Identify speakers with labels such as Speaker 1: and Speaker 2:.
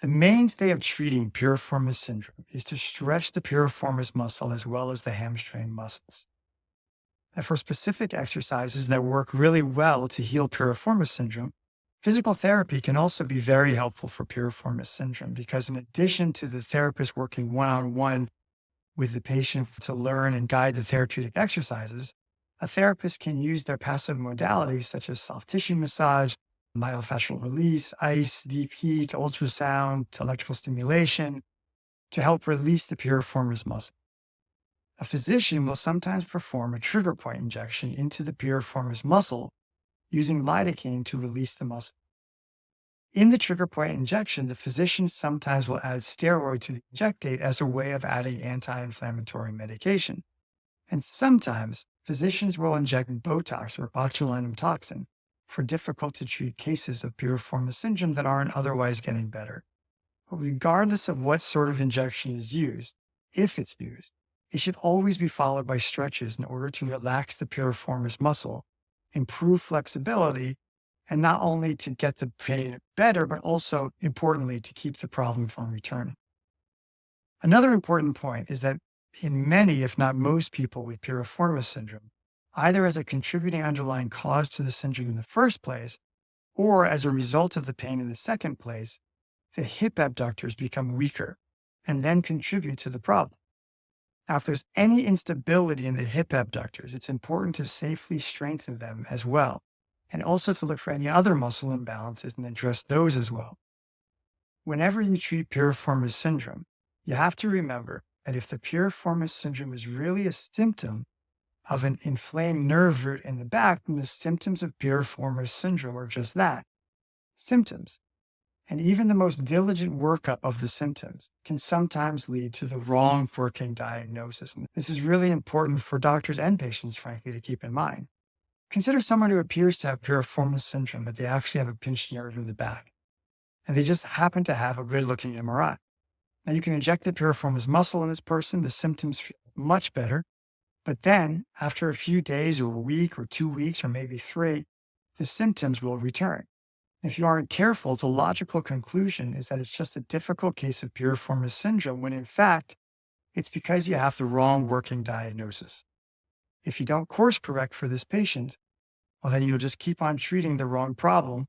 Speaker 1: The mainstay of treating piriformis syndrome is to stretch the piriformis muscle as well as the hamstring muscles. And for specific exercises that work really well to heal piriformis syndrome, physical therapy can also be very helpful for piriformis syndrome because, in addition to the therapist working one on one with the patient to learn and guide the therapeutic exercises, a therapist can use their passive modalities such as soft tissue massage, myofascial release, ice, deep heat, ultrasound, to electrical stimulation to help release the piriformis muscle. A physician will sometimes perform a trigger point injection into the piriformis muscle using lidocaine to release the muscle. In the trigger point injection, the physician sometimes will add steroid to the injectate as a way of adding anti-inflammatory medication. And sometimes physicians will inject Botox or botulinum toxin for difficult to treat cases of piriformis syndrome that aren't otherwise getting better. But regardless of what sort of injection is used, if it's used, it should always be followed by stretches in order to relax the piriformis muscle, improve flexibility, and not only to get the pain better, but also, importantly, to keep the problem from returning. Another important point is that in many, if not most people with piriformis syndrome, either as a contributing underlying cause to the syndrome in the first place, or as a result of the pain in the second place, the hip abductors become weaker and then contribute to the problem. Now, if there's any instability in the hip abductors, it's important to safely strengthen them as well, and also to look for any other muscle imbalances and address those as well. Whenever you treat piriformis syndrome, you have to remember that if the piriformis syndrome is really a symptom of an inflamed nerve root in the back, then the symptoms of piriformis syndrome are just that, symptoms. And even the most diligent workup of the symptoms can sometimes lead to the wrong working diagnosis. And this is really important for doctors and patients, frankly, to keep in mind. Consider someone who appears to have piriformis syndrome, but they actually have a pinched nerve in the back, and they just happen to have a good-looking MRI. Now, you can inject the piriformis muscle in this person, the symptoms feel much better, but then after a few days or a week or 2 weeks or maybe 3, the symptoms will return. If you aren't careful, the logical conclusion is that it's just a difficult case of piriformis syndrome, when in fact, it's because you have the wrong working diagnosis. If you don't course correct for this patient, well, then you'll just keep on treating the wrong problem